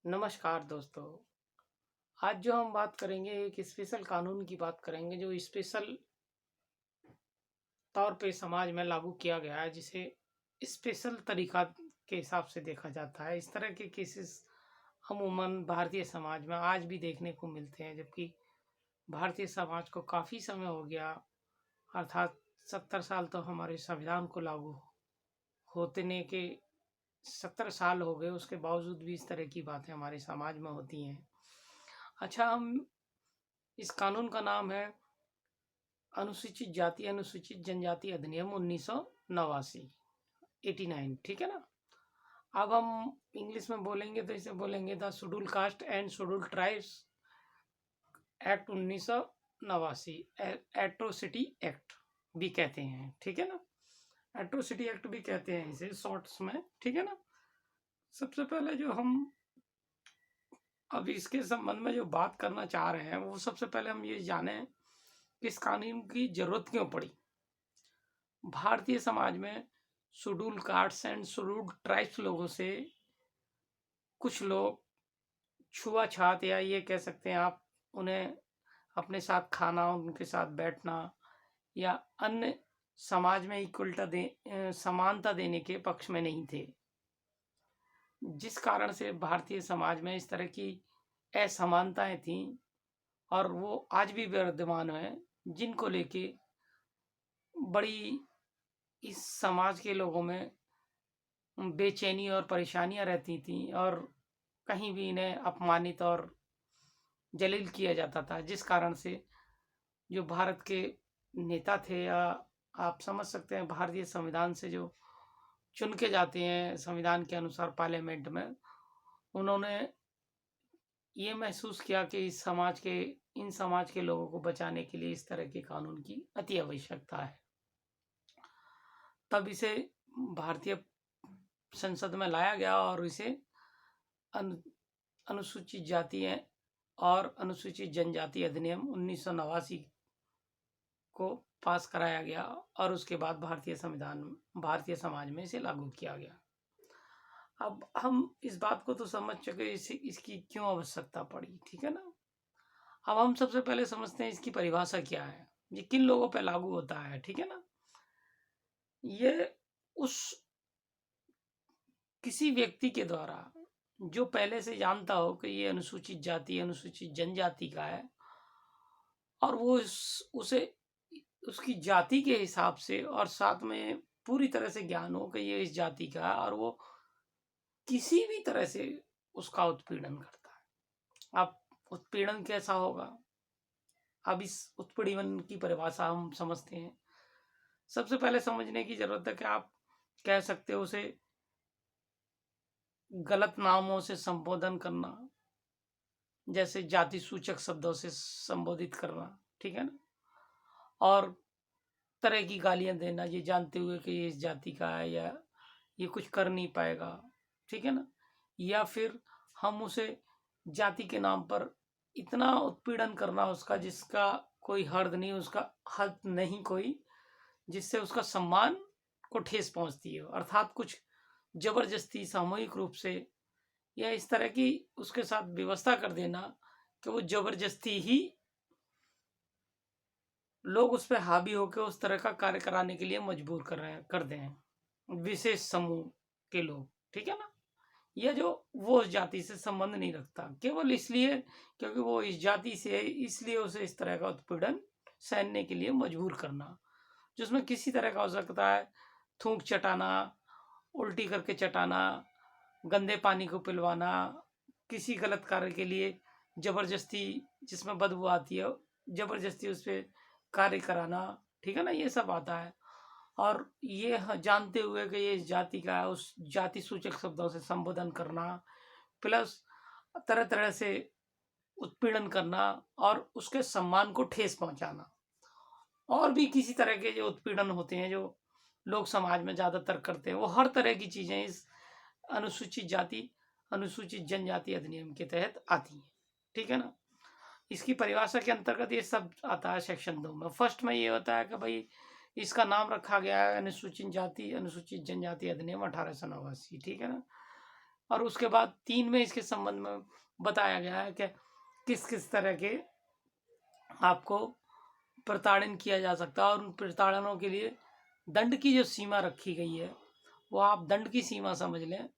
नमस्कार दोस्तों। आज जो हम बात करेंगे एक स्पेशल कानून की बात करेंगे जो स्पेशल तौर पे समाज में लागू किया गया है, जिसे स्पेशल तरीका के हिसाब से देखा जाता है। इस तरह के केसेस अमूमन भारतीय समाज में आज भी देखने को मिलते हैं, जबकि भारतीय समाज को काफ़ी समय हो गया, अर्थात 70 साल तो हमारे संविधान को लागू होने के 70 साल हो गए, उसके बावजूद भी इस तरह की बातें हमारे समाज में होती हैं। अच्छा, हम इस कानून का नाम है अनुसूचित जाति अनुसूचित जनजाति अधिनियम 1989, 89, ठीक है ना। अब हम इंग्लिश में बोलेंगे तो इसे बोलेंगे the schedule caste and schedule tribes act 1989, atrocity act भी कहते हैं, ठीक है ना। एट्रोसिटी एक्ट भी कहते हैं इसे शॉर्ट्स में, ठीक है ना। सबसे पहले जो हम अब इसके संबंध में जो बात करना चाह रहे हैं, वो सबसे पहले हम ये जाने कि इस कानून की जरूरत क्यों पड़ी। भारतीय समाज में schedule caste and schedule tribes लोगों से कुछ लोग छुआछात, या ये कह सकते हैं आप, उन्हें अपने साथ खाना, उनके साथ बैठना या अन्य समाज में समानता देने के पक्ष में नहीं थे, जिस कारण से भारतीय समाज में इस तरह की असमानताएं थीं और वो आज भी विद्यमान है, जिनको लेके बड़ी इस समाज के लोगों में बेचैनी और परेशानियां रहती थीं, और कहीं भी इन्हें अपमानित और जलील किया जाता था, जिस कारण से जो भारत के नेता थे, या आप समझ सकते हैं भारतीय संविधान से जो चुन के जाते हैं संविधान के अनुसार पार्लियामेंट में, उन्होंने ये महसूस किया कि इन समाज के लोगों को बचाने के लिए इस तरह के कानून की अति आवश्यकता है। तब इसे भारतीय संसद में लाया गया और इसे अनुसूचित जाति और अनुसूचित जनजाति अधिनियम 1989 को पास कराया गया, और उसके बाद भारतीय समाज में इसे लागू किया गया। अब हम इस बात को तो समझ चुके इसकी क्यों आवश्यकता पड़ी, ठीक है ना। अब हम सबसे पहले समझते हैं इसकी परिभाषा क्या है, ये किन लोगों पर लागू होता है, ठीक है ना। ये उस किसी व्यक्ति के द्वारा जो पहले से जानता हो कि ये अनुसूचित जाति अनुसूचित जनजाति का है, और वो उसे उसकी जाति के हिसाब से और साथ में पूरी तरह से ज्ञान हो कि ये इस जाति का है, और वो किसी भी तरह से उसका उत्पीड़न करता है। अब उत्पीड़न कैसा होगा, अब इस उत्पीड़न की परिभाषा हम समझते हैं। सबसे पहले समझने की जरूरत है कि आप कह सकते हो उसे गलत नामों से संबोधन करना, जैसे जाति सूचक शब्दों से संबोधित करना, ठीक है ना, और तरह की गालियां देना, ये जानते हुए कि ये इस जाति का है या ये कुछ कर नहीं पाएगा, ठीक है ना। या फिर हम उसे जाति के नाम पर इतना उत्पीड़न करना उसका, जिसका कोई हद नहीं, उसका हद नहीं कोई, जिससे उसका सम्मान को ठेस पहुंचती है, अर्थात कुछ जबरदस्ती सामूहिक रूप से या इस तरह की उसके साथ व्यवस्था कर देना कि वो जबरदस्ती ही लोग उस पर हावी होकर उस तरह का कार्य कराने के लिए मजबूर कर रहे हैं विशेष समूह के लोग, ठीक है ना। यह जो वो उस जाति से संबंध नहीं रखता, केवल इसलिए क्योंकि वो इस जाति से है, इसलिए उसे इस तरह का उत्पीड़न सहने के लिए मजबूर करना, जिसमें किसी तरह का हो सकता है थूक चटाना, उल्टी करके चटाना, गंदे पानी को पिलवाना, किसी गलत कार्य के लिए जबरदस्ती, जिसमें बदबू आती है, जबरदस्ती उस पर कार्य कराना, ठीक है ना, ये सब आता है। और ये जानते हुए कि ये इस जाति का है, उस जाति सूचक शब्दों से संबोधन करना, प्लस तरह तरह से उत्पीड़न करना और उसके सम्मान को ठेस पहुंचाना, और भी किसी तरह के जो उत्पीड़न होते हैं जो लोग समाज में ज़्यादातर करते हैं, वो हर तरह की चीज़ें इस अनुसूचित जाति अनुसूचित जनजाति अधिनियम के तहत आती हैं, ठीक है ना। इसकी परिभाषा के अंतर्गत ये सब आता है सेक्शन 2 में। फर्स्ट में ये होता है कि भाई इसका नाम रखा गया है अनुसूचित जाति अनुसूचित जनजाति अधिनियम 1889, ठीक है ना। और उसके बाद 3 में इसके संबंध में बताया गया है कि किस किस तरह के आपको प्रताड़न किया जा सकता है, और उन प्रताड़नों के लिए दंड की जो सीमा रखी गई है वो आप दंड की सीमा समझ लें।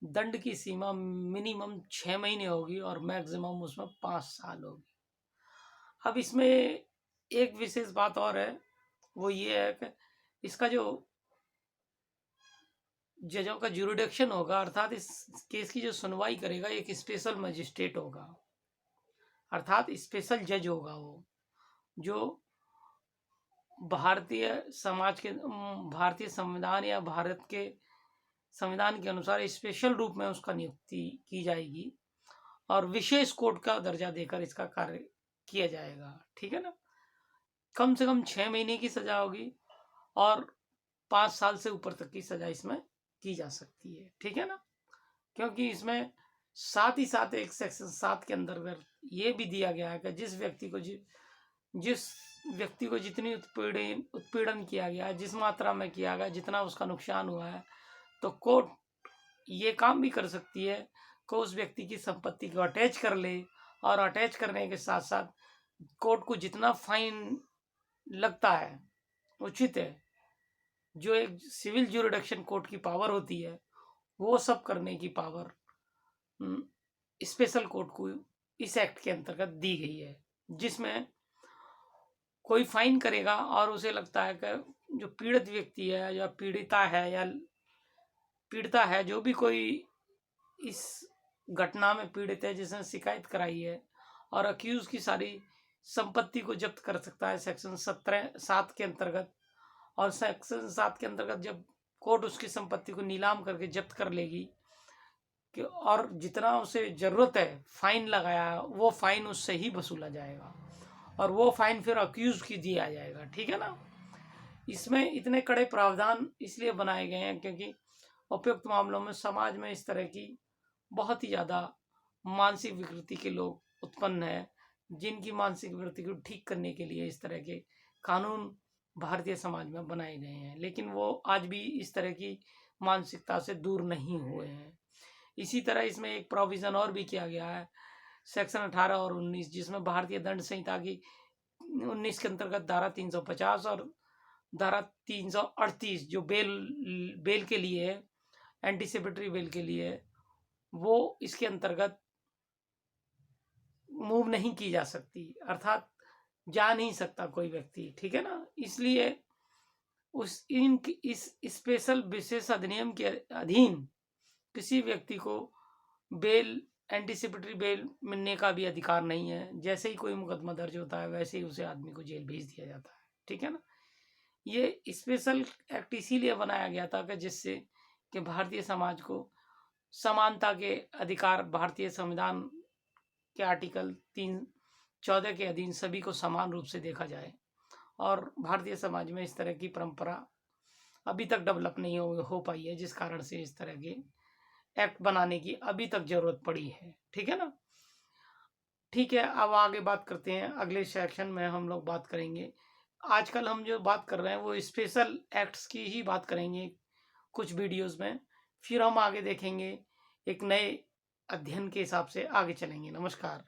दंड की सीमा मिनिमम 6 महीने होगी और मैक्सिमम उसमें 5 साल होगी। अब इसमें एक विशेष बात और है, वो ये है कि इसका जो जजों का जुरिडिक्शन होगा, अर्थात इस केस की जो सुनवाई करेगा एक स्पेशल मजिस्ट्रेट होगा, अर्थात स्पेशल जज होगा वो, जो भारतीय समाज के भारतीय संविधान या भारत के संविधान के अनुसार स्पेशल रूप में उसका नियुक्ति की जाएगी और विशेष कोर्ट का दर्जा देकर इसका कार्य किया जाएगा। ठीक है ना। कम से कम 6 महीने की सजा होगी और 5 साल से ऊपर तक की सजा इसमें की जा सकती है। ठीक है ना। क्योंकि इसमें साथ ही साथ एक सेक्शन 7 के अंतर्गत ये भी दिया गया है कि जिस व्यक्ति को जितनी उत्पीड़न किया गया, जिस मात्रा में किया गया, जितना उसका नुकसान हुआ है, तो कोर्ट ये काम भी कर सकती है कि उस व्यक्ति की संपत्ति को अटैच कर ले, और अटैच करने के साथ साथ कोर्ट को जितना फाइन लगता है उचित है, जो एक सिविल ज्यूरिडिक्शन कोर्ट की पावर होती है, वो सब करने की पावर स्पेशल कोर्ट को इस एक्ट के अंतर्गत दी गई है। जिसमें कोई फाइन करेगा और उसे लगता है कि जो पीड़ित व्यक्ति है या पीड़िता है, जो भी कोई इस घटना में पीड़ित है, जिसने शिकायत कराई है, और अक्यूज की सारी संपत्ति को जब्त कर सकता है सेक्शन 7 के अंतर्गत। और सेक्शन 7 के अंतर्गत जब कोर्ट उसकी संपत्ति को नीलाम करके जब्त कर लेगी कि और जितना उसे जरूरत है फाइन लगाया, वो फाइन उससे ही वसूला जाएगा और वो फाइन फिर अक्यूज की दिया जाएगा। ठीक है ना। इसमें इतने कड़े प्रावधान इसलिए बनाए गए हैं क्योंकि उपयुक्त मामलों में समाज में इस तरह की बहुत ही ज़्यादा मानसिक विकृति के लोग उत्पन्न है, जिनकी मानसिक विकृति को ठीक करने के लिए इस तरह के कानून भारतीय समाज में बनाए गए हैं, लेकिन वो आज भी इस तरह की मानसिकता से दूर नहीं हुए हैं। इसी तरह इसमें एक प्रोविज़न और भी किया गया है, सेक्शन 18 और 19, जिसमें भारतीय दंड संहिता की 19 के अंतर्गत धारा 350 और धारा 338 जो बेल के लिए है, एंटीसिपेटरी बेल के लिए है, वो इसके अंतर्गत मूव नहीं की जा सकती, अर्थात जा नहीं सकता कोई व्यक्ति। ठीक है ना। इसलिए इस स्पेशल विशेष अधिनियम के अधीन किसी व्यक्ति को बेल, एंटीसिपेटरी बेल मिलने का भी अधिकार नहीं है। जैसे ही कोई मुकदमा दर्ज होता है वैसे ही उसे आदमी को जेल भेज दिया जाता है। ठीक है ना। ये स्पेशल एक्ट इसीलिए बनाया गया था कि जिससे कि भारतीय समाज को समानता के अधिकार, भारतीय संविधान के आर्टिकल 314 के अधीन सभी को समान रूप से देखा जाए। और भारतीय समाज में इस तरह की परंपरा अभी तक डेवलप नहीं हो पाई है, जिस कारण से इस तरह के एक्ट बनाने की अभी तक जरूरत पड़ी है। ठीक है ना। ठीक है, अब आगे बात करते हैं। अगले सेक्शन में हम लोग बात करेंगे, आजकल हम जो बात कर रहे हैं वो स्पेशल एक्ट्स की ही बात करेंगे कुछ वीडियोस में, फिर हम आगे देखेंगे एक नए अध्ययन के हिसाब से आगे चलेंगे। नमस्कार।